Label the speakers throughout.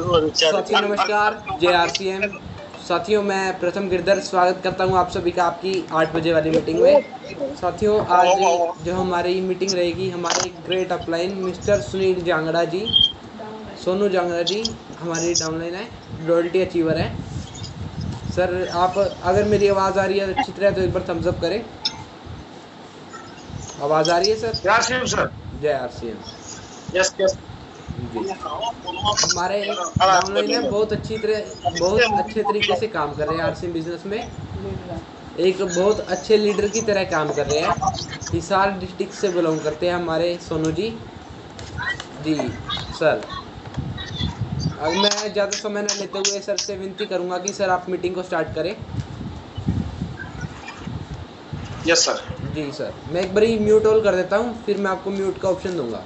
Speaker 1: साथियों नमस्कार, जय आरसीएम। साथियों मैं प्रथम गिरधर स्वागत करता हूं आप सभी का आपकी 8 बजे वाली मीटिंग में। साथियों आज जो हमारी मीटिंग रहेगी, हमारे great upline mister Sunil Jangra ji, Sonu Jangra ji हमारी डाउनलाइन है, रॉयल्टी अचीवर है। सर आप अगर मेरी आवाज़ आ रही है अच्छी तरह तो एक बार थम्स अप करें। आवाज़ आ रही है सर?
Speaker 2: जय आरसीएम सर।
Speaker 1: जय आरसीएम।
Speaker 2: यस यस
Speaker 1: जी, हमारे डाउनलाइन है बहुत अच्छे तरीके से काम कर रहे हैं आरसीएम बिजनेस में। एक बहुत अच्छे लीडर की तरह काम कर रहे हैं। हिसार डिस्ट्रिक्ट से बिलोंग करते हैं हमारे सोनू जी। जी सर, अब मैं ज़्यादा समय न लेते हुए सर से विनती करूंगा कि सर आप मीटिंग को स्टार्ट करें।
Speaker 2: Yes sir.
Speaker 1: जी सर, मैं एक बारी म्यूट ऑल कर देता हूं, फिर मैं आपको म्यूट का ऑप्शन दूंगा।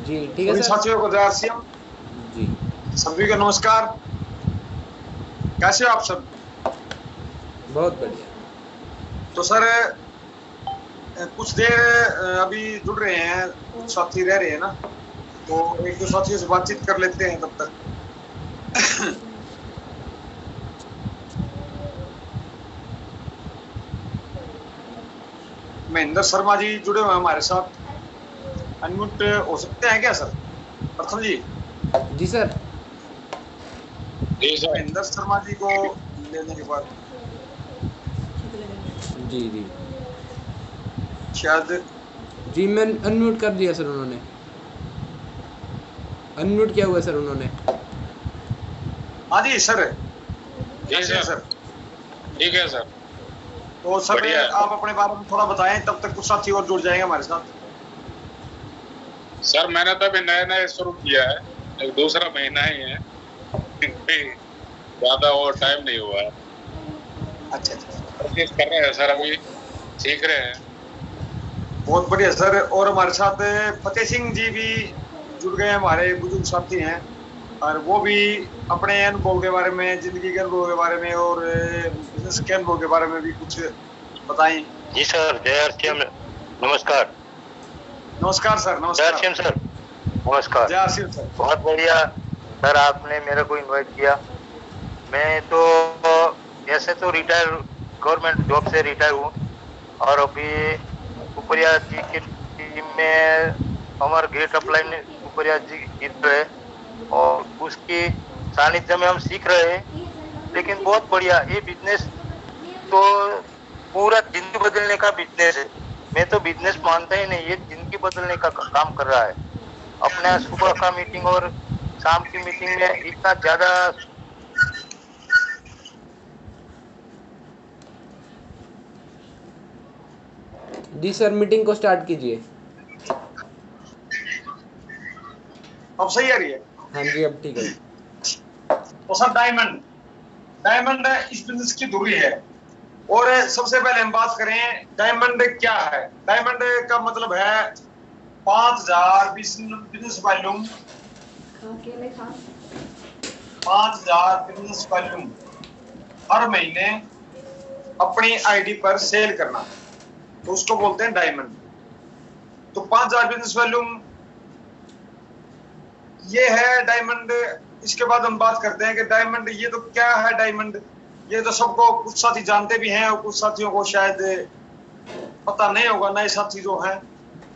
Speaker 1: जी ठीक है
Speaker 2: सभी
Speaker 1: सर।
Speaker 2: साथियों को जय आरसीएम।
Speaker 1: जी
Speaker 2: सभी को नमस्कार। कैसे हो आप सब?
Speaker 1: बहुत बढ़िया।
Speaker 2: तो सर कुछ देर अभी जुड़ रहे हैं, कुछ साथी रह रहे हैं ना, तो एक दो साथियों से बातचीत कर लेते हैं तब तक। महेंद्र शर्मा जी जुड़े हुए हैं हमारे साथ, अनम्यूट हो सकते हैं क्या सर? प्रथम जी।
Speaker 1: जी सर।
Speaker 2: महेंद्र शर्मा जी को लेने के बाद
Speaker 1: जी जी
Speaker 2: शायद
Speaker 1: जी मैं अनम्यूट कर दिया सर, उन्होंने अनम्यूट किया हुआ है सर उन्होंने।
Speaker 2: हाँ जी सर।
Speaker 3: जी सर। ठीक है सर।
Speaker 2: तो सर आप अपने बारे में थोड़ा बताएं, तब तक कुछ साथी और जुड़ जाएंगे हमारे साथ।
Speaker 3: सर मैंने तो अभी नया शुरू किया है, एक दूसरा महीना ही है, ज्यादा और टाइम नहीं हुआ है।
Speaker 2: अच्छा
Speaker 3: कोशिश कर रहे हैं सर, अभी सीख रहे हैं।
Speaker 2: बहुत बढ़िया सर। और हमारे साथ फतेह सिंह जी भी जुड़ गए, हमारे बुजुर्ग साथी हैं, और वो भी अपने अनुभव के बारे में, जिंदगी के अनुभव के बारे में और बिजनेस के अनुभव के बारे में भी कुछ बताएं।
Speaker 4: जी सर, जय आरसीएम। नमस्कार।
Speaker 2: नमस्कार सर। नमस्कार।
Speaker 4: जय आरसीएम सर। नमस्कार।
Speaker 2: जय आरसीएम सर।
Speaker 4: बहुत बढ़िया सर, आपने मेरे को इनवाइट किया। मैं तो ऐसे तो रिटायर, गवर्नमेंट जॉब से रिटायर हूँ, और अभी उपरिया जी की टीम में हमारे ग्रेट अपलाइन उपरिया जी जीत रहे, और उसकी सानिध्य में हम सीख रहे हैं। लेकिन बहुत बढ़िया, ये बिजनेस तो पूरा जिंदगी बदलने का बिजनेस है। मैं तो बिजनेस मानता ही नहीं, ये जिंदगी बदलने का काम कर रहा है। अपने सुबह का मीटिंग और शाम की मीटिंग में इतना ज्यादा
Speaker 1: जी सर, मीटिंग को स्टार्ट कीजिए।
Speaker 2: अब सही आ रही है?
Speaker 1: हाँ जी अब ठीक है।
Speaker 2: तो सर डायमंड इस बिजनेस की धुरी है। और सबसे पहले हम बात करें डायमंड क्या है। डायमंड का मतलब है 5000 बिजनेस वॉल्यूम, 5000 बिजनेस वॉल्यूम हर महीने अपनी आईडी पर सेल करना, तो उसको बोलते हैं डायमंड। तो 5000 बिजनेस वॉल्यूम ये है डायमंड। इसके बाद हम बात करते हैं कि डायमंड ये तो क्या है। डायमंड ये तो सबको, कुछ साथी जानते भी हैं और कुछ साथियों को शायद पता नहीं होगा, नए साथी जो हैं।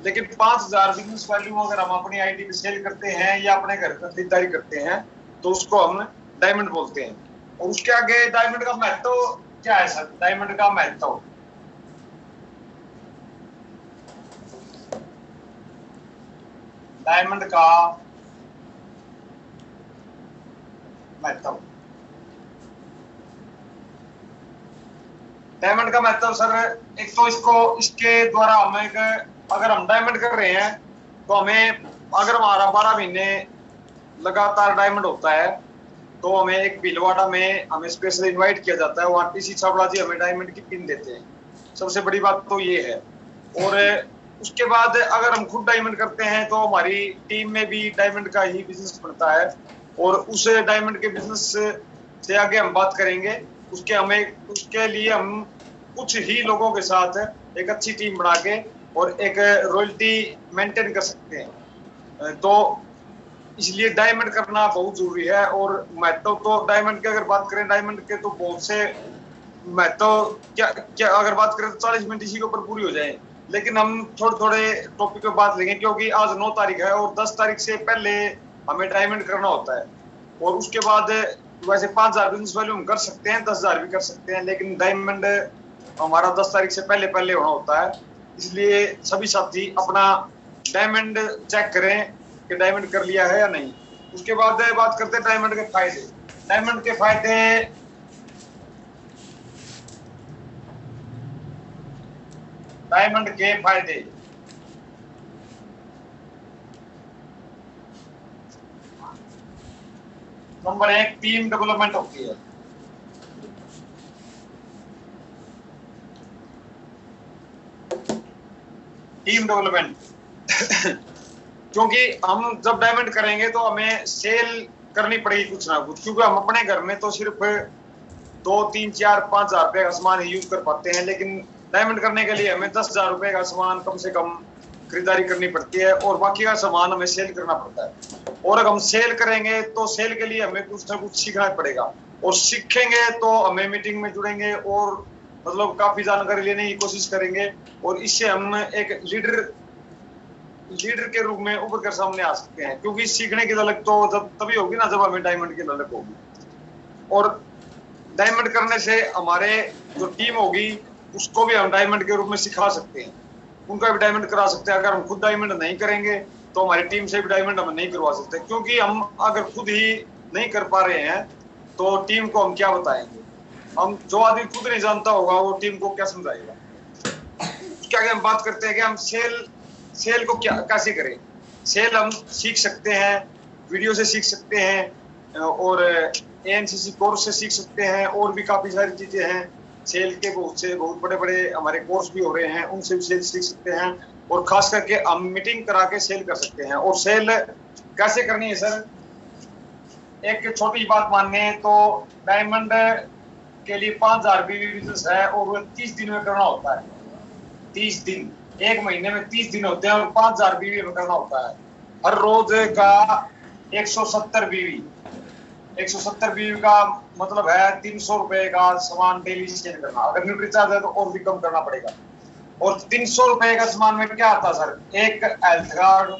Speaker 2: लेकिन 5000 बिजनेस वैल्यू अगर हम अपनी आईडी पे सेल करते हैं या अपने घर पर खरीदारी करते हैं तो उसको हम डायमंड बोलते हैं। और उसके आगे डायमंड का महत्व क्या है सर? डायमंड का महत्व, डायमंड का महत्व, डायमंड का महत्व सर, एक तो इसके द्वारा हम अगर हम डायमंड कर रहे हैं तो हमें, अगर हमारा 12 महीने लगातार डायमंड होता है तो हमें एक भीलवाड़ा में हमें स्पेशल इनवाइट किया जाता है। वो आरटीसी छाबड़ा जी हमें डायमंड की पिन देते हैं। सबसे बड़ी बात तो ये है। और उसके बाद अगर हम खुद डायमंड करते हैं तो हमारी टीम में भी डायमंड का ही बिजनेस बनता है। और उस डायमंड के बिजनेस से आगे हम बात करेंगे। उसके लिए हम कुछ ही लोगों के साथ एक अच्छी टीम बना के और एक रॉयल्टी मेंटेन कर सकते हैं। तो इसलिए डायमंड करना बहुत जरूरी है। और महत्व तो डायमंड की अगर बात करें, डायमंड के तो बहुत से महत्व क्या अगर बात करें तो 40 मिनट इसी के ऊपर पूरी हो जाए, लेकिन हम थोड़े थोड़े टॉपिक पे बात लेंगे, क्योंकि आज 9 तारीख है और 10 तारीख से पहले हमें डायमंड करना होता है। और उसके बाद वैसे 5,000 बिजनेस वैल्यू हम कर सकते हैं, 10,000 भी कर सकते हैं, लेकिन डायमंड हमारा 10 तारीख से पहले पहले होना होता है। इसलिए सभी साथी अपना डायमंड चेक करें कि डायमंड कर लिया है या नहीं। उसके बाद बात करते हैं डायमंड के फायदे। डायमंड के फायदे, डायमंड के फायदे नंबर 1, टीम डेवलपमेंट होती है। टीम डेवलपमेंट क्योंकि हम जब डायमंड करेंगे तो हमें सेल करनी पड़ेगी कुछ ना कुछ, क्योंकि हम अपने घर में तो सिर्फ 2, 3, 4, 5,000 रुपए का सामान यूज कर पाते हैं, लेकिन डायमंड करने के लिए हमें 10,000 रुपए का सामान कम से कम खरीदारी करनी पड़ती है और बाकी का सामान हमें सेल करना पड़ता है। और अगर हम सेल करेंगे तो सेल के लिए हमें कुछ ना कुछ सीखना पड़ेगा, और सीखेंगे तो हमें मीटिंग में जुड़ेंगे और मतलब काफी जानकारी लेने की कोशिश करेंगे, और इससे हम एक लीडर के रूप में उभर कर सामने आ सकते हैं। क्योंकि सीखने की ललक तो जब तभी होगी ना जब हमें डायमंड की ललक होगी। और डायमंड करने से हमारे जो टीम होगी उसको भी हम डायमंड के रूप में सिखा सकते हैं, उनका भी डायमंड करा सकते हैं। अगर हम खुद डायमंड नहीं करेंगे तो हमारी टीम से भी डायमंड हम नहीं करवा सकते, क्योंकि हम अगर खुद ही नहीं कर पा रहे हैं तो टीम को हम क्या बताएंगे। हम जो आदमी खुद नहीं जानता होगा वो टीम को क्या समझाएगा। क्या हम बात करते हैं कि हम सेल को क्या कैसे करें। सेल हम सीख सकते हैं, वीडियो से सीख सकते हैं और एएनसीसी कोर्स से सीख सकते हैं, और भी काफी सारी चीजें हैं। सेल के बहुत बड़े बड़े हमारे कोर्स भी हो रहे हैं, उनसे भी सेल सीख सकते हैं। और खास करके हम मीटिंग करा के सेल कर सकते हैं। और सेल कैसे करनी है सर, एक छोटी बात मानिए तो डायमंड के लिए 5,000 बिजनेस है और वो 30 दिन में करना होता है। 30 दिन, एक महीने में 30 दिन होते हैं और 5,000 बीवी में करना होता है। हर रोज का 170 बीवी, 170 बीवी का मतलब है 300 रुपए का सामान डेली सेल करना। अगर न्यूट्री चार्ज है तो और भी कम करना पड़ेगा। और 300 रुपए का सामान में क्या आता है सर, एक हेल्थ कार्ड,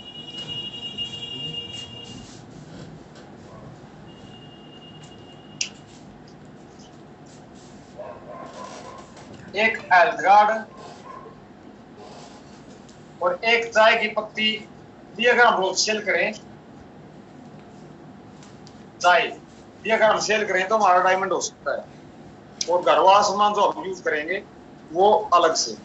Speaker 2: एक हेल्थ कार्ड और एक चाय की पत्ती। ये अगर हम रोज सेल करें, चाय ये अगर हम सेल करें तो हमारा डायमंड हो सकता है। और घर वाला सामान जो हम यूज करेंगे वो अलग से।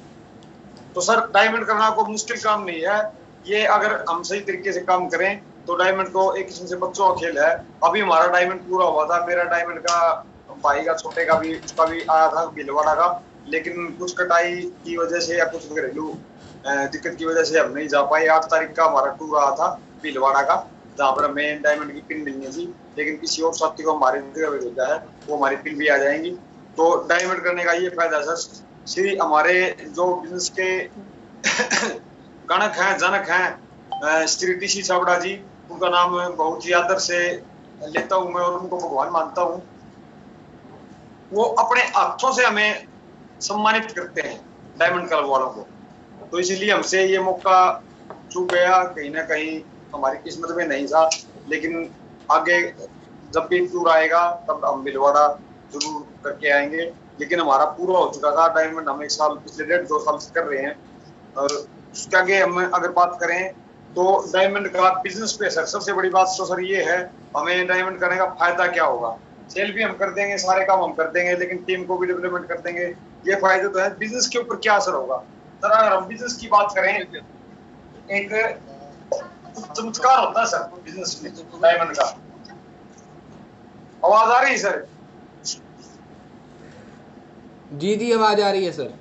Speaker 2: तो सर डायमंड करना कोई मुश्किल काम नहीं है। ये अगर हम सही तरीके से काम करें तो डायमंड को एक किस्म से बच्चों का खेल है। अभी हमारा डायमंड पूरा हुआ था, मेरा डायमंड का भाई का छोटे का भी, उसका भी आया था भीलवाड़ा का, लेकिन कुछ कटाई की वजह से या कुछ घरेलू दिक्कत की वजह से हम नहीं जा पाए। 8 तारीख का हमारा टूर रहा था भीलवाड़ा का, जहाँ पर हमें डायमंड की पिन मिलनी थी, लेकिन किसी और साथी को हमारे भेजा है, वो हमारी पिन भी आ जाएंगी। तो डायमंड करने का ये फायदा है सर। श्री हमारे जो बिजनेस के गणक हैं, जनक हैं, श्री टीसी छाबड़ा जी, उनका नाम बहुत ही आदर से लेता हूं मैं और उनको भगवान मानता हूं। वो अपने हाथों से हमें सम्मानित करते हैं डायमंड क्लब वालों को। तो इसलिए हमसे ये मौका चूक गया, कहीं ना कहीं हमारी किस्मत में नहीं था। लेकिन आगे जब भी टूर आएगा तब हम भीलवाड़ा जरूर करके आएंगे। लेकिन हमारा पूरा हो चुका था डायमंड, हम 1 साल पिछले 1.5-2 साल से कर रहे हैं। और उसके आगे हम अगर बात करें तो डायमंड का बिजनेस पे सर सबसे बड़ी बात तो सर ये है, हमें डायमंड करने का फायदा क्या होगा। सेल भी हम कर देंगे, सारे काम हम कर देंगे, लेकिन टीम को भी डेवलपमेंट कर देंगे, ये फायदे तो है। बिजनेस के ऊपर क्या असर होगा सर, अगर हम बिजनेस की बात करें, एक चमत्कार होता है सर बिजनेस में डायमंड का। आवाज आ रही है सर?
Speaker 1: जी आवाज आ रही है सर।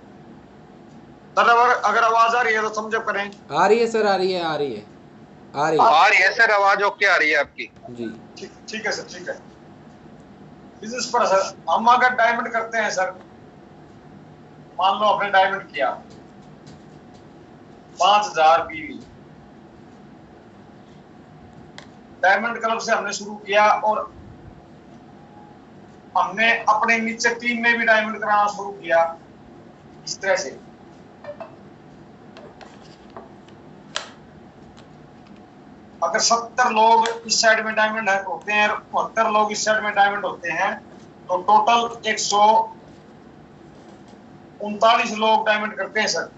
Speaker 2: सर अगर आवाज आ रही है तो समझो करें।
Speaker 1: आ रही है सर, आ रही है
Speaker 4: सर, आवाज ओके आ रही है आपकी।
Speaker 1: जी
Speaker 2: ठीक है सर, ठीक है। बिजनेस पर सर, हम अगर डायमंड करते हैं सर, मान लो आपने डायमंड किया 5000 बीवी, डायमंड क्लब से हमने शुरू किया और हमने अपने नीचे टीम में भी डायमंड कराना शुरू किया इस तरह से। अगर 70 लोग इस साइड में डायमंड होते हैं और 72 लोग इस साइड में डायमंड होते हैं तो टोटल 139 लोग डायमंड करते हैं सर।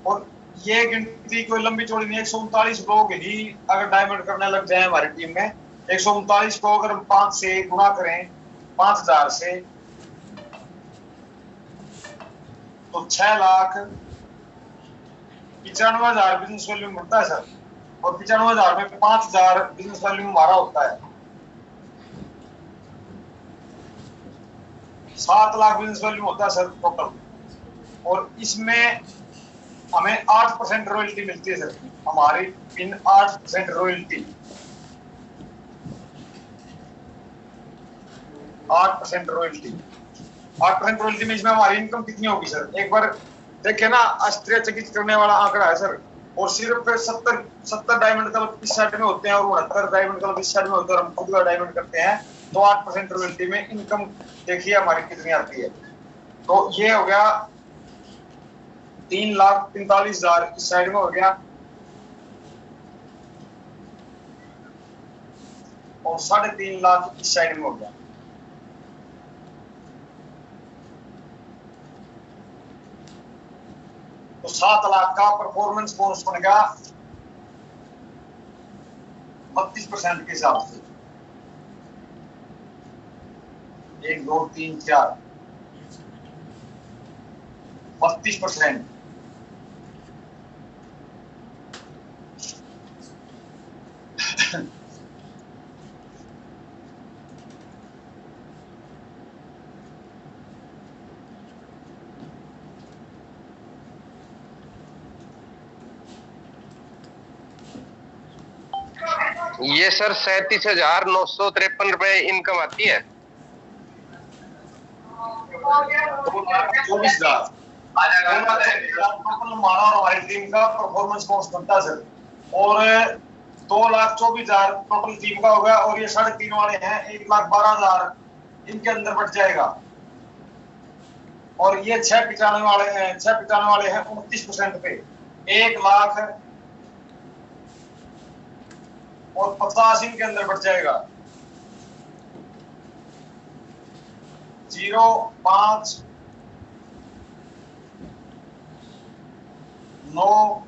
Speaker 2: और ये गिनती कोई लंबी चौड़ी नहीं, 139 लोग ही अगर डायमंड करने लग जाए हमारी टीम में, 139 को अगर हम 5 से गुणा करें 5000 से तो 6,95,000 बिजनेस वैल्यू मिलता है सर। और 95,000 में 5,000 बिजनेस वैल्यू हमारा होता है, 7 लाख बिजनेस वैल्यू होता है सर टोटल। और इसमें हमें 8% रॉयल्टी मिलती है सर, हमारी इन 8% रॉयल्टी, 8% रॉयल्टी। 8% रॉयल्टी में इसमें हमारी इनकम कितनी होगी सर? एक बार देखिए ना, आश्चर्यचकित करने वाला आंकड़ा है सर। और सिर्फ 70 डायमंड क्लब इस साइड में होते हैं और 69 डायमंड क्लब इस साइड में होते हैं और हम खुद का डायमंड करते हैं तो 8% रॉयल्टी में इनकम देखिए हमारी कितनी आती है। तो ये हो गया 3,45,000 इस साइड में हो गया और 3.5 लाख इस साइड में हो गया। तो 7 लाख का परफॉर्मेंस बोनस बन गया 32% के हिसाब से। 1 2 3 4 32%।
Speaker 5: ये सर 37,953 रुपए इनकम आती है।
Speaker 2: 24,000 हमारा और हमारी टीम का परफॉर्मेंस बोनस बनता है सर। और 2,24,000 टोटल टीम का होगा और ये 3.5 वाले हैं 1,12,000 इनके अंदर बढ़ जाएगा। और ये 695 वाले हैं 29% पे 1 लाख और 50 इनके अंदर बढ़ जाएगा। 0 5 9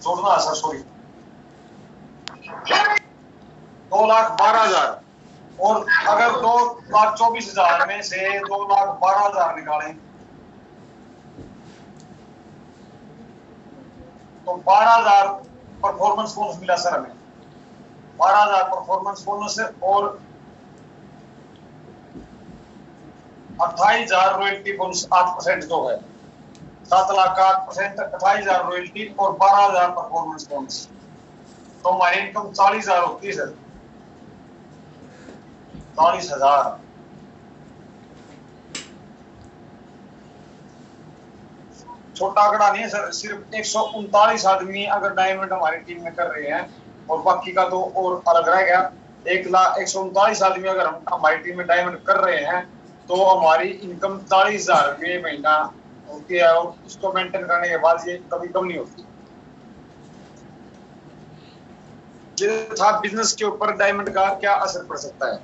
Speaker 2: जोड़ना सर, सॉरी 2,12,000। और अगर 2,24,000 में से 2,12,000 निकालें तो 12,000 परफॉर्मेंस बोनस मिला सर हमें। 12,000 परफॉर्मेंस बोनस और 28,000 रॉयल्टी बोनस 8% जो है। 7 लाख का 8%, 28,000 रॉयल्टी और 12,000 परफॉर्मेंस बोनस, तो हमारी इनकम 40,000 होती है सर। 40,000। छोटा आंकड़ा नहीं है सर। सिर्फ 139 आदमी अगर डायमंड हमारी टीम में कर रहे हैं और बाकी का तो और अलग रह गया। 139 आदमी अगर हम हमारी टीम में डायमंड कर रहे हैं तो हमारी इनकम 40,000 रुपये महीना होती है और उसको मेंटेन करने के बाद ये कभी कम नहीं होती। ये था बिजनेस के ऊपर डायमंड का क्या असर पड़ सकता है।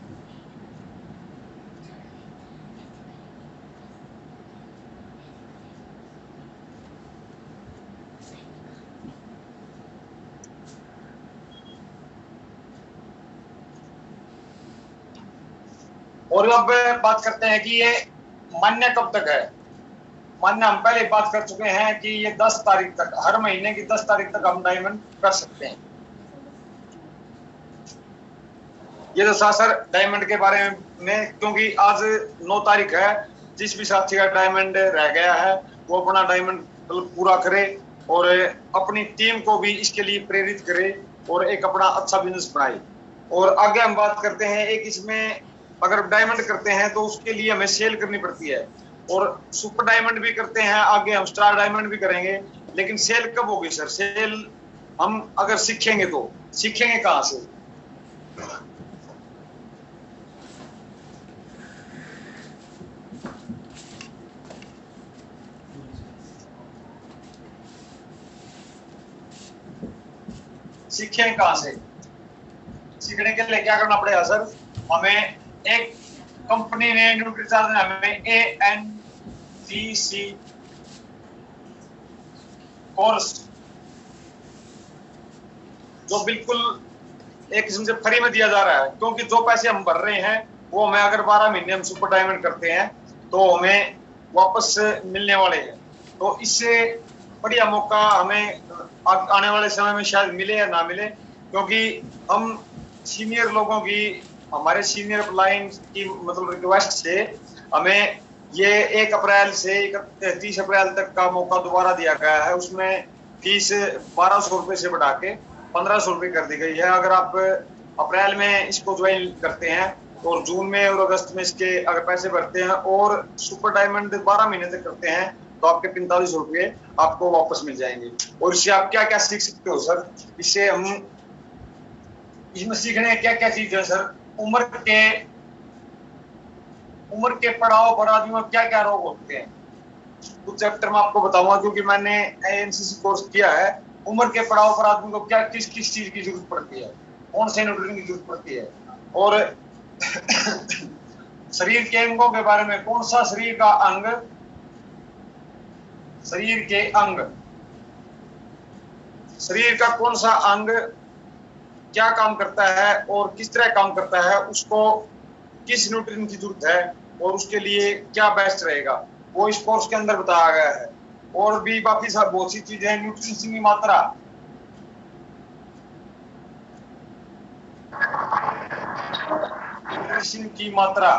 Speaker 2: और अब बात करते हैं कि ये मान्य कब तक है। मान्य हम पहले बात कर चुके हैं कि ये 10 तारीख तक, हर महीने की 10 तारीख तक हम डायमंड कर सकते हैं। ये तो था सर डायमंड के बारे में, क्योंकि आज 9 तारीख है। जिस भी साथी का डायमंड रह गया है वो अपना डायमंड पूरा करे और अपनी टीम को भी इसके लिए प्रेरित करे और एक अपना अच्छा बिजनेस बनाए। और आगे हम बात करते हैं, एक इसमें अगर डायमंड करते हैं तो उसके लिए हमें सेल करनी पड़ती है, और सुपर डायमंड भी करते हैं, आगे हम स्टार डायमंड भी करेंगे। लेकिन सेल कब होगी सर? सेल हम अगर सीखेंगे तो सीखेंगे कहाँ से? सीखें कहाँ से? सीखने के लिए क्या करना पड़ेगा सर? हमें एक कंपनी ने न्यूट्रीचार्ज ने हमें ANTC कोर्स जो बिल्कुल एक किस्म से फ्री में दिया जा रहा है, क्योंकि जो पैसे हम भर रहे हैं वो हमें अगर 12 महीने हम सुपर डायमंड करते हैं तो हमें वापस मिलने वाले हैं। तो इससे बढ़िया मौका हमें आने वाले समय में शायद मिले या ना मिले, क्योंकि हम सीनियर लोगों की, हमारे सीनियर लाइन की मतलब रिक्वेस्ट से हमें ये 1 अप्रैल से 30 अप्रैल तक का मौका दोबारा दिया गया है। उसमें फीस 1200 रुपये से बढ़ा के 1500 रुपये कर दी गई है। अगर आप अप्रैल में इसको ज्वाइन करते हैं और जून में और अगस्त में इसके अगर पैसे भरते हैं और सुपर डायमंड 12 महीने तक करते हैं तो आपके 4500 रुपये आपको वापस मिल जाएंगे। और इससे आप क्या क्या सीख सकते हो सर? इससे हम इसमें सीखने क्या क्या चीज है सर? उम्र के पड़ाव पर आदमियों में क्या क्या रोग होते हैं, कुछ चैप्टर में आपको बताऊंगा, क्योंकि मैंने ANCC कोर्स किया है। उम्र के पड़ाव पर आदमी को क्या किस किस चीज की जरूरत पड़ती है, कौन से न्यूट्रिशन की जरूरत पड़ती है, और शरीर के अंगों के बारे में, कौन सा शरीर का अंग, शरीर के अंग, शरीर का कौन सा अंग क्या काम करता है और किस तरह काम करता है, उसको किस न्यूट्रिशन की जरूरत है और उसके लिए क्या बेस्ट रहेगा, वो इस कोर्स के अंदर बताया गया है। और भी बाकी सब बहुत सी चीजें हैं। न्यूट्रिशन की मात्रा, न्यूट्रिशन की मात्रा,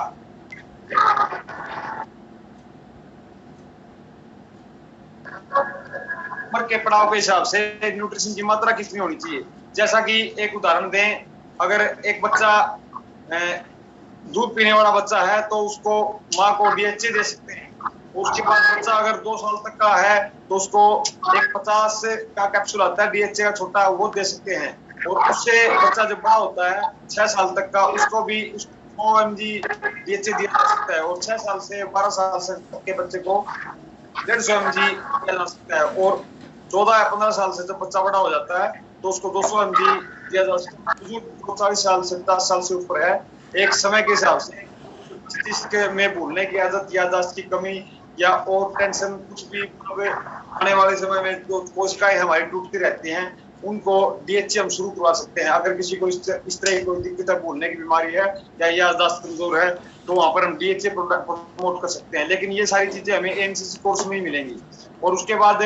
Speaker 2: उम्र के पड़ाव के हिसाब से न्यूट्रिशन की मात्रा कितनी होनी चाहिए। जैसा कि एक उदाहरण दें, अगर एक बच्चा दूध पीने वाला बच्चा है तो उसको माँ को DHA दे सकते हैं। उसके बाद बच्चा अगर 2 साल तक का है तो उसको एक 50 का कैप्सूल आता है DHA का छोटा, वो दे सकते हैं। और उससे बच्चा जब बड़ा होता है 6 साल तक का, उसको भी 100 mg DHA दिया जा सकता है। और 6 साल से 12 साल से तक के बच्चे को 150 mg दिया जा सकता है। और 14 या 15 साल से जब बच्चा बड़ा हो जाता है तो उसको 200 mg दिया जा सकता है। 40 साल से 10 साल से ऊपर है, एक समय के हिसाब से मस्तिष्क में भूलने की आदत, याददाश्त की कमी या और टेंशन, कुछ भी आने वाले समय में जो कोशिकाएं हमारी टूटती रहती हैं, उनको DHA हम शुरू करवा सकते हैं। अगर किसी को इस तरह की कोई दिक्कत है, भूलने की बीमारी है या याददाश्त कमजोर है, तो वहां पर हम DHA प्रमोट कर सकते हैं। लेकिन ये सारी चीजें हमें ANCC कोर्स में ही मिलेंगी। और उसके बाद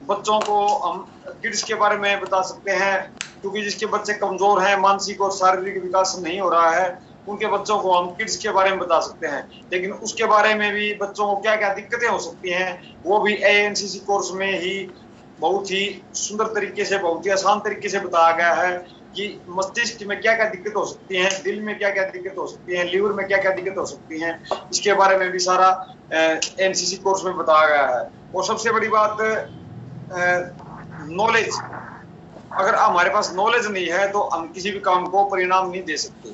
Speaker 2: बच्चों को हम किड्स के बारे में बता सकते हैं, क्योंकि जिसके बच्चे कमजोर हैं, मानसिक और शारीरिक विकास नहीं हो रहा है, उनके बच्चों को हम किड्स के बारे में बता सकते हैं। लेकिन उसके बारे में भी बच्चों को क्या क्या दिक्कतें हो सकती हैं, वो भी ANCC कोर्स में ही बहुत ही सुंदर तरीके से, बहुत ही आसान तरीके से बताया गया है कि मस्तिष्क में क्या क्या दिक्कत हो सकती है, दिल में क्या क्या दिक्कत हो सकती है, लिवर में क्या क्या दिक्कत हो सकती है, इसके बारे में भी सारा ANCC कोर्स में बताया गया है। और सबसे बड़ी बात नॉलेज, अगर हमारे पास नॉलेज नहीं है तो हम किसी भी काम को परिणाम नहीं दे सकते,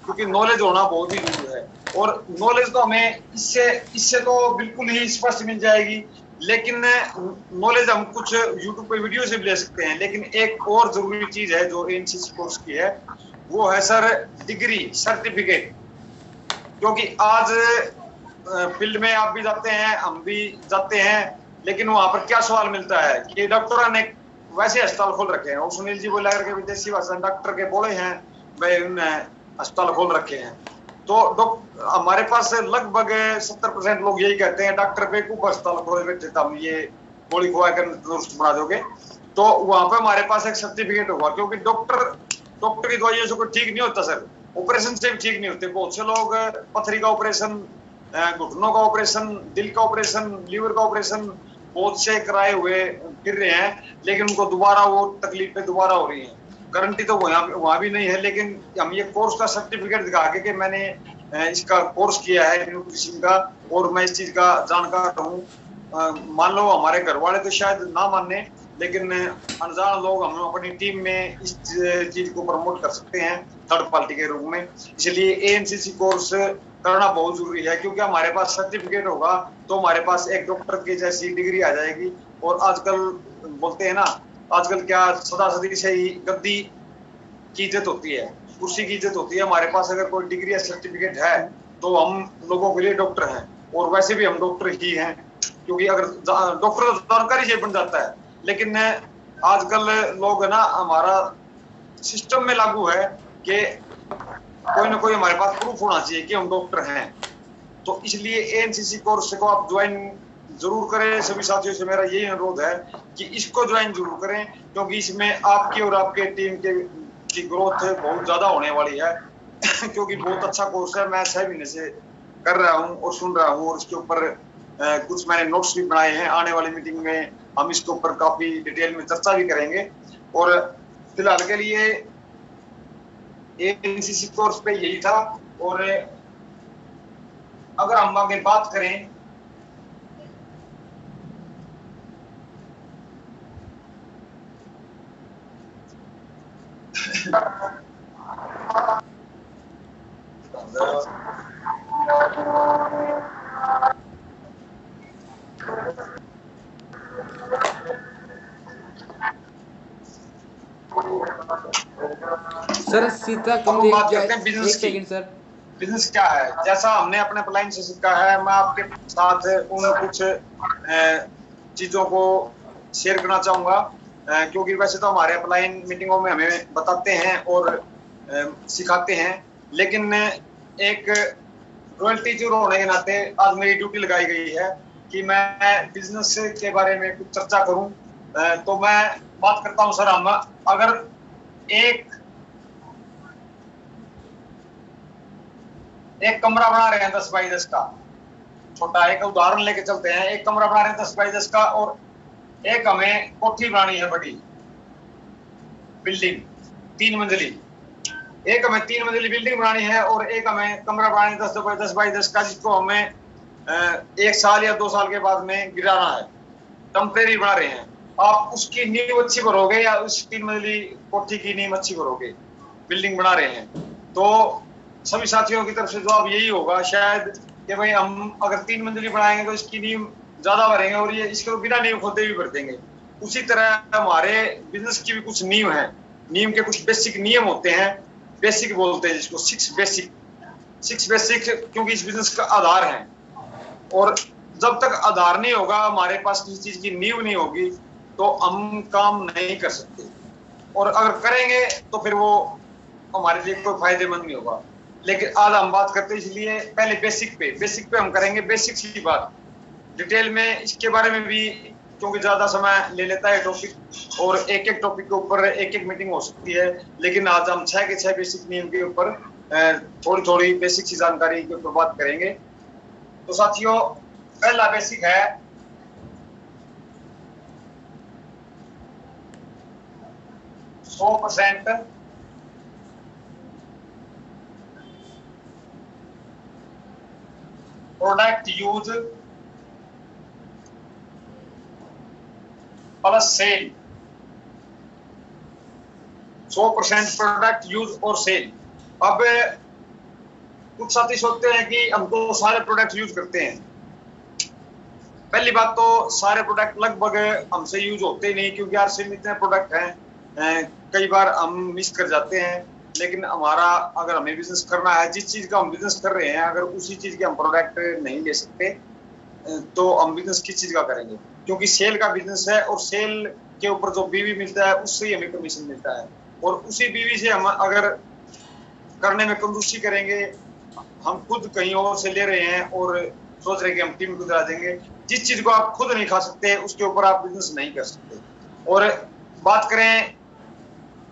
Speaker 2: क्योंकि नॉलेज होना बहुत ही जरूरी है। और नॉलेज तो हमें इससे तो बिल्कुल ही स्पष्ट मिल जाएगी, लेकिन नॉलेज हम कुछ यूट्यूब पे वीडियो से भी ले सकते हैं। लेकिन एक और जरूरी चीज है जो ANCC कोर्स की है, वो है सर डिग्री, सर्टिफिकेट। क्योंकि आज फील्ड में आप भी जाते हैं, हम भी जाते हैं, लेकिन वहां पर क्या सवाल मिलता है कि डॉक्टरों ने वैसे अस्पताल खोल रखे हैं, और सुनील जी बोला करके विदेशी भाषा डॉक्टर के बोले हैं भाई उन्होंने अस्पताल खोल रखे हैं। तो हमारे पास लगभग 70% लोग यही कहते हैं डॉक्टर बेवकूफ अस्पताल खोले बैठे थे, हम ये गोली खुआ कर दुरुस्त बना दोगे। तो वहां पे हमारे पास एक सर्टिफिकेट होगा, क्योंकि डॉक्टर की दवाइयों से कोई ठीक नहीं होता सर। ऑपरेशन से भी ठीक नहीं होते। बहुत से लोग पथरी का ऑपरेशन, घुटनों का ऑपरेशन, दिल का ऑपरेशन, लीवर का ऑपरेशन बहुत से कराए हुए फिर रहे हैं, लेकिन उनको दोबारा वो तकलीफें दोबारा हो रही हैं। गारंटी तो वहाँ भी नहीं है, लेकिन हम ये कोर्स का सर्टिफिकेट दिखा के कि मैंने इसका कोर्स किया है न्यूट्रिशन का और मैं इस चीज का जानकार हूँ। मान लो हमारे घर वाले तो शायद ना माने, लेकिन अनजान लोग हम अपनी टीम में इस चीज को प्रमोट कर सकते हैं थर्ड पार्टी के रूप में। इसलिए एएनसीसी कोर्स करना बहुत जरूरी है, क्योंकि हमारे पास सर्टिफिकेट होगा तो हमारे पास एक डॉक्टर की जैसी डिग्री आ जाएगी। और आजकल बोलते हैं ना, आजकल क्या सदा सदी से ही गद्दी की इज्जत होती है, कुर्सी की इज्जत होती है। हमारे पास अगर कोई डिग्री या सर्टिफिकेट है तो हम लोगों के लिए डॉक्टर हैं, और वैसे भी हम डॉक्टर ही हैं, क्योंकि अगर डॉक्टर जानकारी से बन जाता है। लेकिन आजकल लोग है ना, हमारा सिस्टम में लागू है कि कोई ना कोई हमारे पास प्रूफ होना चाहिए कि हम डॉक्टर हैं। तो इसलिए एएनसीसी कोर्स को आप ज्वाइन जरूर करें। सभी साथियों से मेरा यही अनुरोध है कि इसको ज्वाइन जरूर करें, क्योंकि इसमें आपकी और आपके टीम की ग्रोथ बहुत ज्यादा होने वाली है। क्योंकि बहुत अच्छा कोर्स है, मैं 6 महीने से कर रहा हूँ और सुन रहा हूँ, और इसके ऊपर कुछ मैंने नोट्स भी बनाए हैं। आने वाली मीटिंग में हम इसके ऊपर काफी डिटेल में चर्चा भी करेंगे। और फिलहाल के लिए एएनसीसी कोर्स पे यही था। और अगर हम आगे बात करें
Speaker 1: सर सीता
Speaker 2: हम बात करते हैं बिजनेस
Speaker 1: एक
Speaker 2: की।
Speaker 1: Second sir.
Speaker 2: बिजनेस क्या है, जैसा हमने अपने अपलाइन से सीखा है, मैं आपके साथ उन कुछ चीजों को शेयर करना चाहूंगा। क्योंकि वैसे तो हमारे अपलाइन मीटिंगों में हमें बताते हैं और सिखाते हैं, लेकिन एक रॉयल टीचर होने के नाते आज मेरी ड्यूटी लगाई गई है कि मैं बिजनेस के बारे में कुछ चर्चा करूं। तो मैं बात करता हूं। सर, हम अगर एक कमरा बना रहे हैं 10 बाई 10 का, छोटा एक उदाहरण लेके चलते हैं। एक कमरा बना रहे हैं 10 बाई 10 का, और एक हमें कोठी बनानी है बड़ी बिल्डिंग 3 मंजिली। एक हमें 3 मंजिली बिल्डिंग बनानी है, और एक हमें कमरा बनाना है 10 बाई 10 का, जिसको हमें 1 साल या 2 साल के बाद में गिराना है। टेम्परेरी बना रहे हैं। आप उसकी नींव अच्छी भरोगे या उस 3 मंजिली कोठी की नींव अच्छी भरोगे? बिल्डिंग बना रहे हैं तो सभी साथियों की तरफ से जवाब यही होगा शायद कि भाई हम अगर 3 मंजिली बनाएंगे तो इसकी नींव ज्यादा भरेंगे, और ये इसको बिना नींव खोदे भी भर देंगे। उसी तरह हमारे बिजनेस की भी कुछ नींव है। नींव के कुछ बेसिक नियम होते हैं, बेसिक बोलते हैं जिसको, 6 बेसिक, क्योंकि इस बिजनेस का आधार है। और जब तक आधार नहीं होगा, हमारे पास किसी चीज की नींव नहीं होगी, तो हम काम नहीं कर सकते। और अगर करेंगे तो फिर वो हमारे लिए कोई फायदेमंद नहीं होगा। लेकिन आज हम बात करते हैं, इसलिए पहले बेसिक पे हम करेंगे। बेसिक की बात डिटेल में इसके बारे में भी, क्योंकि ज्यादा समय ले लेता है टॉपिक, और एक एक टॉपिक के ऊपर एक एक मीटिंग हो सकती है। लेकिन आज हम 6 के 6 बेसिक नियम के ऊपर थोड़ी थोड़ी बेसिक सी जानकारी के ऊपर बात करेंगे। तो साथियों, पहला बेसिक है 100% product use plus sell. 100% product use और सेल। अब कुछ साथी सोचते हैं कि हम तो सारे प्रोडक्ट यूज करते हैं। पहली बात तो सारे प्रोडक्ट लगभग हमसे यूज होते ही नहीं, क्योंकि आरसी में इतने प्रोडक्ट हैं, कई बार हम मिस कर जाते हैं। लेकिन हमारा, अगर हमें बिजनेस करना है, जिस चीज का हम बिजनेस कर रहे हैं, अगर उसी चीज के हम प्रोडक्ट नहीं ले सकते तो हम बिजनेस किस चीज का करेंगे? क्योंकि सेल का बिजनेस है, और सेल के ऊपर जो बीवी मिलता है उससे ही हमें कमीशन मिलता है। और उसी बीवी से हम अगर करने में कंजूसी करेंगे, हम खुद कहीं और से ले रहे हैं और सोच रहे हैं कि हम टीम को दिला देंगे। जिस चीज को आप खुद नहीं खा सकते उसके ऊपर आप बिजनेस नहीं कर सकते। और बात करें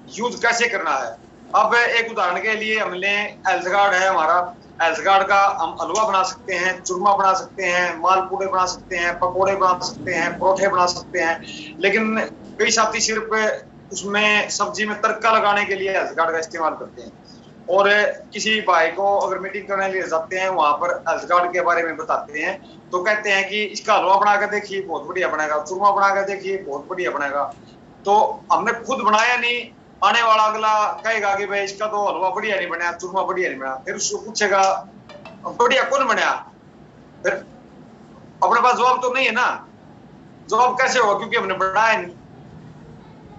Speaker 2: यूज कैसे करना है, अब एक उदाहरण के लिए हमने एल्सगार्ड है हमारा, एल्सगार्ड का हम हलवा बना सकते हैं, चूरमा बना सकते हैं, मालपूड़े बना सकते हैं, पकोड़े बना सकते हैं, परोठे बना सकते हैं, लेकिन कई साथी सिर्फ उसमें सब्जी में तड़का लगाने के लिए एल्सगार्ड का इस्तेमाल करते हैं। और किसी भाई को अगर मीटिंग करने के लिए जाते हैं, वहां पर एल्सगार्ड के बारे में बताते हैं, तो कहते हैं कि इसका हलवा बना कर देखिए बहुत बढ़िया बनेगा, चूरमा बना कर देखिए बहुत बढ़िया बनेगा। तो हमने खुद बनाया नहीं, आने वाला अगला कहेगा कि भाई इसका तो हलवा बढ़िया नहीं बना, चूरमा बढ़िया नहीं बना, फिर उसको पूछेगा बढ़िया कौन बनाया, फिर अपने पास जवाब तो नहीं है ना। जवाब कैसे होगा, क्योंकि हमने बनाया नहीं।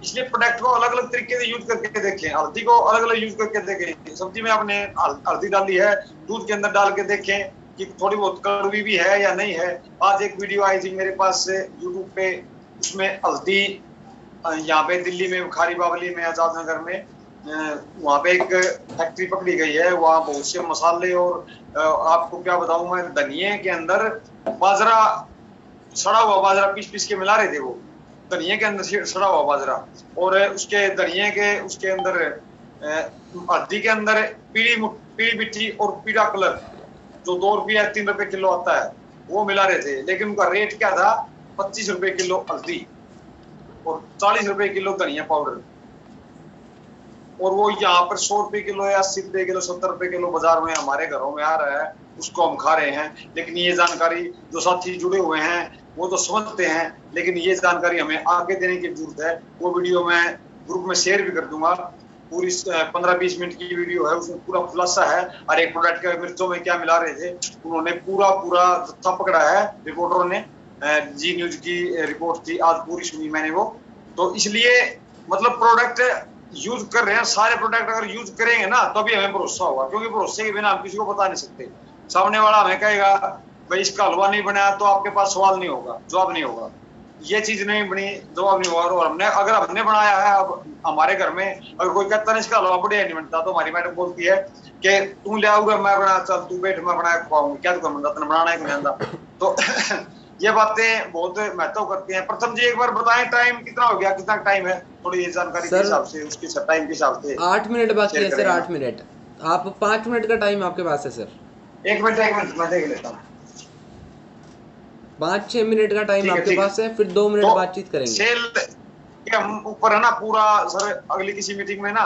Speaker 2: इसलिए प्रोडक्ट को अलग अलग तरीके से यूज करके देखें, हल्दी को अलग अलग यूज करके देखें। सब्जी में आपने हल्दी डाली है, दूध के अंदर डाल के देखें कि थोड़ी बहुत कड़वी भी है या नहीं है। आज एक वीडियो आई थी मेरे पास से यूट्यूब पे, उसमें हल्दी यहाँ पे दिल्ली में खारी बावली में आजाद नगर में वहाँ पे एक फैक्ट्री पकड़ी गई है, वहाँ बहुत से मसाले और आपको क्या बताऊं मैं, धनिये के अंदर बाजरा, सड़ा हुआ बाजरा पीस पीस के मिला रहे थे वो, धनिये के अंदर सड़ा हुआ बाजरा, और उसके धनिये के उसके अंदर हल्दी के अंदर पीली मिट्टी और पीला कलर जो 2 रुपये 3 रुपए किलो आता है वो मिला रहे थे। लेकिन उनका रेट क्या था, 25 रुपए किलो हल्दी और 40 रुपए किलो धनिया पाउडर, और वो यहाँ पर 100 रुपए किलो या 80 रुपए किलो 70 रुपए किलो बाजार में हमारे घरों में आ रहा है, उसको हम खा रहे हैं। लेकिन ये जानकारी जो साथी जुड़े हुए हैं वो तो समझते हैं, लेकिन ये जानकारी हमें आगे देने की जरूरत है। वो वीडियो मैं ग्रुप में शेयर भी कर दूंगा, पूरी 15-20 मिनट की वीडियो है, उसमें पूरा खुलासा है। और एक प्रोडक्ट के मिर्चों में क्या मिला रहे थे, उन्होंने पूरा जत्था पकड़ा है, रिपोर्टरों ने, जी न्यूज की रिपोर्ट थी, आज पूरी सुनी मैंने वो। तो इसलिए मतलब प्रोडक्ट यूज कर रहे हैं, सारे प्रोडक्ट अगर यूज करेंगे ना तो भी हमें भरोसा होगा, क्योंकि भरोसे के बिना हम किसी को बता नहीं सकते। सामने वाला हमें कहेगा भाई इसका हलवा नहीं बनाया, तो आपके पास सवाल नहीं होगा, जवाब नहीं होगा, ये चीज नहीं बनी, जवाब नहीं होगा। और हमने बनाया है, अब हमारे घर में अगर कोई कहता नहीं इसका हलवा बढ़िया नहीं बनता, तो हमारी मैडम बोलती है कि तू ले आओगे मैं बना, चल तू बैठ मैं बनाया खुआऊंगी, क्या तू बनता तेने बनाना है कि नहीं आता। तो ये बातें बहुत महत्व करती हैं। प्रथम जी एक बार बताएं टाइम कितना हो गया, कितना टाइम है, थोड़ी जानकारी के हिसाब से, उसके टाइम के हिसाब से।
Speaker 1: 8 मिनट बाकी है सर, 8 मिनट। आप 5 मिनट का टाइम आपके पास है सर।
Speaker 2: 1 मिनट मैं देख लेता हूँ।
Speaker 1: 5-6 मिनट का टाइम आपके पास है, फिर 2 मिनट बातचीत करेंगे।
Speaker 2: सेल के हम ऊपर है ना पूरा सर, अगली किसी मीटिंग में ना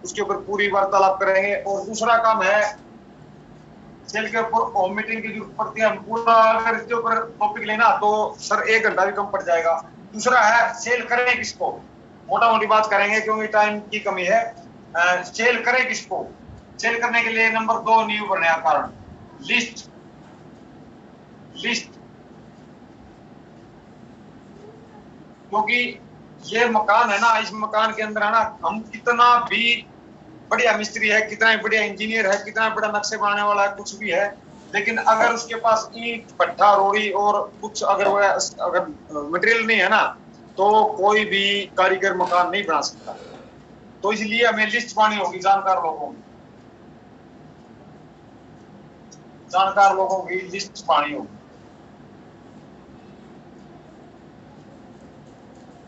Speaker 2: उसके ऊपर पूरी वार्तालाप करेंगे। और दूसरा काम है सेल के ऊपर होम मीटिंग की जरूरत पड़ती है, हम पूरा अगर इसके ऊपर टॉपिक लेना तो सर 1 घंटा भी कम पड़ जाएगा। दूसरा है सेल करें किसको, मोटा मोटी बात करेंगे क्योंकि टाइम की कमी है। सेल करें किसको, सेल करने के लिए नंबर 2 नींव बनने का कारण लिस्ट। क्योंकि ये मकान है ना, इस मकान के अंदर है ना, हम कितना भी बढ़िया मिस्त्री है, कितना बढ़िया इंजीनियर है, कितना बड़ा नक्शे बनाने वाला है, कुछ भी है, लेकिन अगर उसके पास ईंट भट्ठा रोड़ी और कुछ अगर मटेरियल नहीं है ना, तो कोई भी कारीगर मकान नहीं बना सकता। तो इसलिए हमें लिस्ट पानी होगी जानकार लोगों की लिस्ट पानी होगी।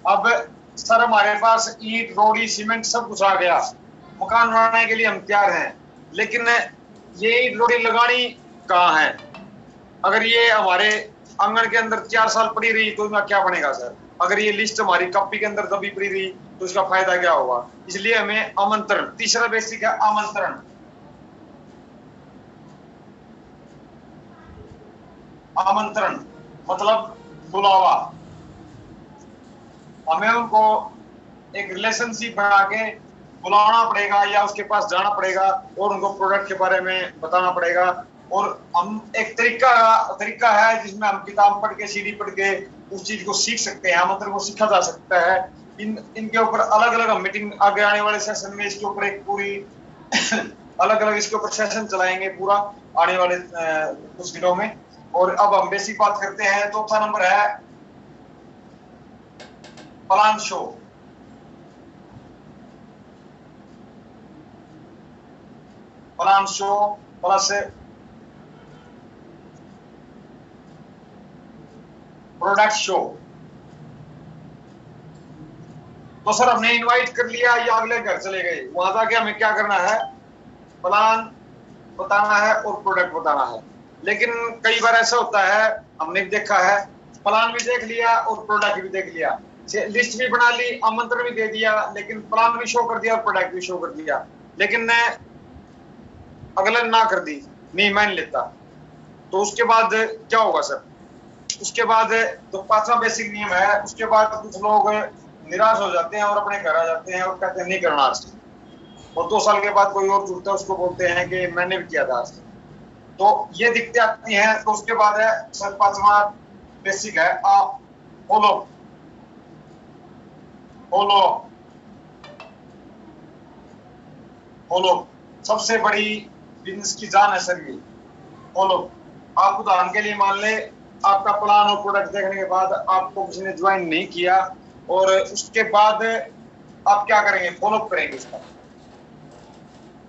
Speaker 2: अब सर हमारे पास ईंट रोड़ी सीमेंट सब कुछ आ गया, मकान बनाने के लिए हम तैयार हैं, लेकिन ये ईंट रोड़ी लगानी कहाँ है? अगर ये हमारे आंगन के अंदर 4 साल पड़ी रही तो इसमें क्या बनेगा सर? अगर ये लिस्ट हमारी कॉपी के अंदर दबी पड़ी रही तो इसका फायदा क्या होगा? इसलिए हमें आमंत्रण, तीसरा बेसिक है आमंत्रण। आमंत्रण मतलब बुलावा। हमें उनको एक रिलेशनशिप बना के बुलाना पड़ेगा या उसके पास जाना पड़ेगा और उनको प्रोडक्ट के बारे में बताना पड़ेगा। और हम एक तरीका है जिसमें हम किताब पढ़ के, सीडी पढ़ के उस चीज को सीख सकते हैं, आमंत्रण को सीखा जा सकता है। इनके ऊपर अलग अलग हम मीटिंग आगे आने वाले सेशन में इसके ऊपर एक पूरी अलग अलग इसके ऊपर सेशन चलाएंगे पूरा आने वाले कुछ दिनों में। और अब हम बेसिक बात करते हैं। चौथा नंबर है plan show. Plan show plus product show. तो सर हमने इनवाइट कर लिया या अगले घर चले गए, वहां जाके हमें क्या करना है, प्लान बताना है और प्रोडक्ट बताना है। लेकिन कई बार ऐसा होता है, हमने देखा है, प्लान भी देख लिया और प्रोडक्ट भी देख लिया, लिस्ट भी बना ली, आमंत्रण भी दे दिया, लेकिन प्लान भी शो कर दिया और प्रोडक्ट भी शो कर दिया, लेकिन अगला ना कर दी, नहीं मान लेता, तो उसके बाद क्या होगा सर? उसके बाद तो 5वां बेसिक नियम है, उसके बाद कुछ लोग निराश हो जाते हैं और अपने घर आ जाते हैं और कहते हैं नहीं करना आज, और 2 साल के बाद कोई और जुड़ता है, उसको बोलते हैं कि मैंने भी किया था आज। तो ये दिक्कतें आती हैं। तो उसके बाद है सर 5वां बेसिक है फॉलो फॉलो फॉलो। सबसे बड़ी बिजनेस की जान है सर ये फॉलो। आप उदाहरण के लिए मान ले, आपका प्लान और प्रोडक्ट देखने के बाद आपको किसी ने ज्वाइन नहीं किया, और उसके बाद आप क्या करेंगे? फॉलोअप करेंगे। उसका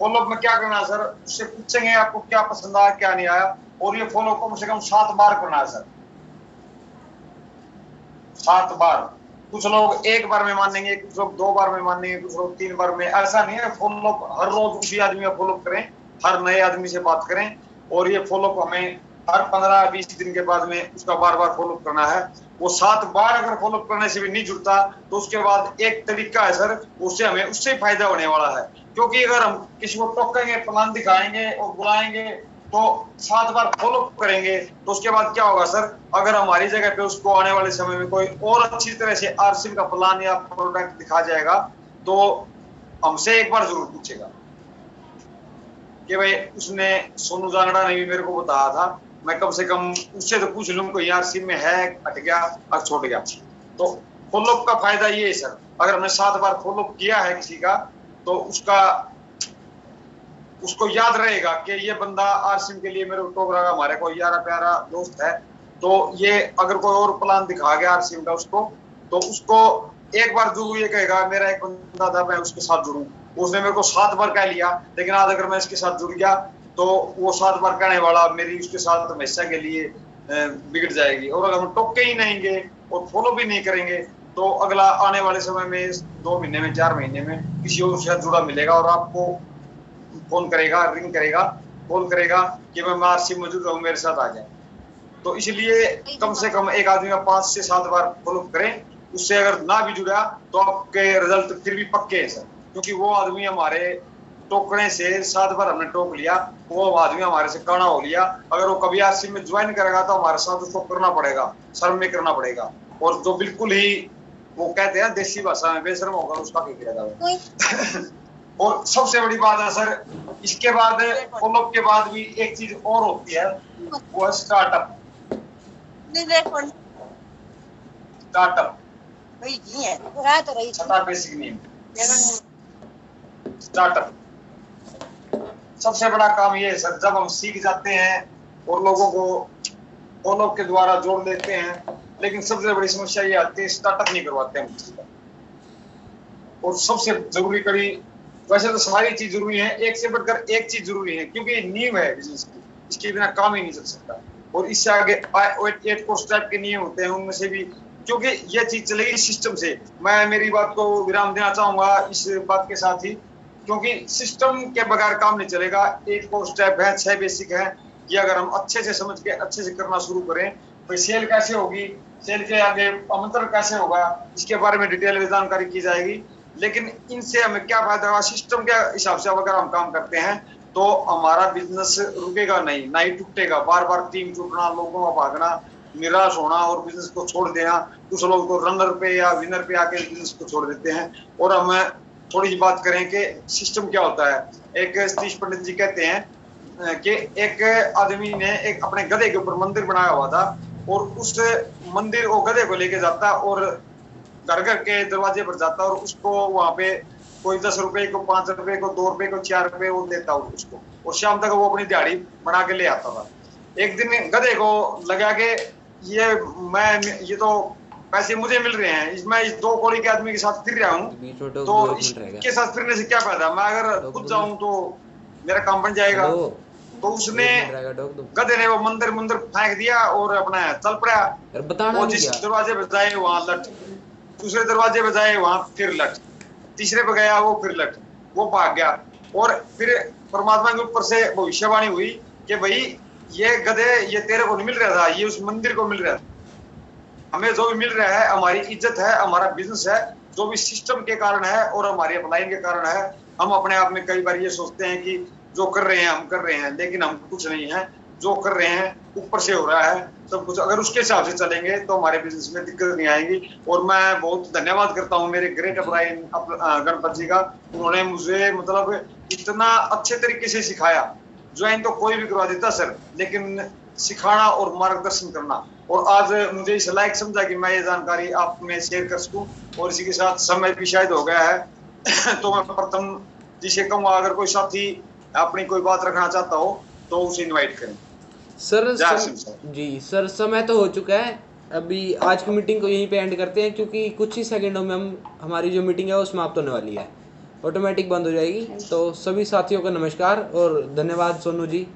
Speaker 2: फॉलोअप में क्या करना है सर? उससे पूछेंगे आपको क्या पसंद आया क्या नहीं आया, और ये फॉलो कम से कम 7 बार करना है सर, 7 बार। कुछ लोग 1 बार में मानेंगे, कुछ लोग 2 बार में मानेंगे, कुछ लोग 3 बार में। ऐसा नहीं है, फॉलोअप हर रोज उसी आदमी का फॉलोअप करें, हर नए आदमी से बात करें, और ये फॉलोअप हमें हर 15-20 दिन के बाद में उसका बार बार फॉलोअप करना है। वो 7 बार अगर फॉलोअप करने से भी नहीं जुड़ता, तो उसके बाद एक तरीका है सर, उससे हमें उससे फायदा होने वाला है। क्योंकि अगर हम किसी को टोकेंगे, प्लान दिखाएंगे और बुलाएंगे, तो 7 बार फॉलोअप करेंगे, तो उसके बाद क्या होगा सर? अगर हमारी जगह पे उसको आने वाले समय में कोई और अच्छी तरह से आरसीएम का प्लान या प्रोडक्ट दिखा जाएगा, तो हमसे एक बार जरूर पूछेगा कि भाई उसने सोनू जांगड़ा ने भी मेरे को बताया था, मैं कम से कम उससे तो पूछ लूं कोई आरसीएम में है, हट गया और छोड़ गया। तो फॉलोअप का फायदा ये है सर, अगर हमने 7 बार फॉलोअप किया है किसी का, तो उसको याद रहेगा कि ये बंदा आरसीएम के लिए मेरे टोक रहा, हमारे कोई यारा प्यारा दोस्त है, तो ये अगर कोई और प्लान दिखा गया आरसीएम का उसको, तो उसको एक बार जरूर ये कहेगा मेरा एक बंदा था मैं उसके साथ जुड़ूं, उसने मेरे को 7 बार कह लिया, लेकिन आज अगर मैं इसके साथ जुड़ गया तो वो 7 बार कहने वाला मेरी उसके साथ हमेशा के लिए बिगड़ जाएगी। और अगर हम टोके ही नहीं और फॉलो भी नहीं करेंगे, तो अगला आने वाले समय में 2 महीने में 4 महीने में किसी और से जुड़ा मिलेगा और आपको फोन करेगा, रिंग करेगा, कॉल करेगा कि मैं आरसीएम मौजूद हूँ, मेरे साथ आ जाए। तो इसलिए कम से कम एक आदमी का 5 से 7 बार फॉलो करें। उससे अगर ना भी जुड़ा तो आपके रिजल्ट फिर भी पक्के हैं सर, क्योंकि वो आदमी हमारे टोकने से 7 बार हमने टोक लिया, वो आदमी हमारे से काना हो लिया। अगर वो कभी आरसीएम में ज्वाइन करेगा तो हमारे साथ उसको करना पड़ेगा, शर्म में करना पड़ेगा, और जो बिल्कुल ही वो कहते हैं देसी भाषा में बेशर्म होगा उसका क्या करेगा। और सबसे बड़ी बात है सर, इसके बाद फॉलोअप के बाद भी एक चीज और होती है, वो है स्टार्टअप। स्टार्टअप बेसिक नहीं, स्टार्टअप सबसे बड़ा काम ये है सर, जब हम सीख जाते हैं और लोगों को फॉलोअप के द्वारा जोड़ लेते हैं, लेकिन सबसे बड़ी समस्या ये आती है स्टार्टअप नहीं करवाते हैं। और सबसे जरूरी कड़ी, वैसे तो सारी चीज जरूरी है, एक से बढ़कर एक चीज जरूरी है, क्योंकि नींव है बिजनेस की, इसके बिना काम ही नहीं चल सकता। और इससे आगे 8 कोर्स टाइप के नियम होते हैं, उनमें से भी, क्योंकि ये चीज चलेगी सिस्टम से। मैं मेरी बात को विराम देना चाहूंगा इस बात के साथ ही, क्योंकि सिस्टम के बगैर काम नहीं चलेगा। 8 कोर्स टाइप है, 6 बेसिक है, ये अगर हम अच्छे से समझ के अच्छे से करना शुरू करें, तो सेल कैसे होगी, सेल के आगे आमंत्रण कैसे होगा, इसके बारे में डिटेल में जानकारी की जाएगी। लेकिन इनसे हमें क्या फायदा होगा? सिस्टम के हिसाब से अगर हम काम करते हैं तो हमारा बिजनेस रुकेगा नहीं, ना ही टूटेगा। बार बार टीम टूटना, लोगों का भागना, निराश होना और बिजनेस को छोड़ देना। कुछ लोग तो रनर पे या विनर पे आके बिजनेस को छोड़ देते हैं। और हम थोड़ी सी बात करें कि सिस्टम क्या होता है। एक सतीश पंडित जी कहते हैं कि एक आदमी ने एक अपने गधे के ऊपर मंदिर बनाया हुआ था, और उस मंदिर वो गधे को लेके जाता और घर घर के दरवाजे पर जाता, और उसको वहां पे कोई 10 रुपए को, 5 रुपए को, 2 रुपए को, 4 रुपए वो देता उसको, और शाम तक वो अपनी दिहाड़ी बना के ले आता था। एक दिन गधे को लगा के ये तो पैसे मुझे मिल रहे हैं, मैं इस 2 कौड़ी के आदमी के साथ फिर रहा हूँ, तो इसके साथ फिरने से क्या फायदा, मैं अगर खुद जाऊं तो मेरा काम बन जाएगा। तो उसने गधे ने वो मंदिर फेंक दिया और अपना चल पड़ा। वो जिस दरवाजे पर जाए वहां लट दूसरे दरवाजे पे जाए वहां फिर लट, तीसरे पे गया वो फिर लट, वो भाग गया। और फिर परमात्मा के ऊपर से भविष्यवाणी हुई कि भाई ये गधे ये तेरे को नहीं मिल रहा था, ये उस मंदिर को मिल रहा था। हमें जो भी मिल रहा है, हमारी इज्जत है, हमारा बिजनेस है, जो भी सिस्टम के कारण है और हमारी अपलाइन के कारण है। हम अपने आप में कई बार ये सोचते हैं कि जो कर रहे हैं हम कर रहे हैं, लेकिन हम कुछ नहीं है। जो कर रहे हैं ऊपर से हो रहा है सब कुछ। अगर उसके हिसाब से चलेंगे तो हमारे बिजनेस में दिक्कत नहीं आएगी। और मैं बहुत धन्यवाद करता हूँ मेरे ग्रेट अपलाइन गणपत जी का। उन्होंने मुझे मतलब इतना अच्छे तरीके से सिखाया। ज्वाइन तो कोई भी करवा देता सर, लेकिन सिखाना और मार्गदर्शन करना, और आज मुझे इस लायक समझा कि मैं ये जानकारी आप में शेयर कर सकूं। और इसी के साथ समय भी शायद हो गया है तो मैं प्रथम जिसे कहूँगा, अगर कोई साथी अपनी कोई बात रखना चाहता हो तो उसे इनवाइट करें।
Speaker 1: सर
Speaker 2: जय सिंह सर।
Speaker 1: जी सर, समय तो हो चुका है। अभी आज की मीटिंग को यहीं पे एंड करते हैं, क्योंकि कुछ ही सेकंडों में हमारी जो मीटिंग है वो समाप्त होने वाली है, ऑटोमेटिक बंद हो जाएगी। तो सभी साथियों को नमस्कार और धन्यवाद सोनू जी।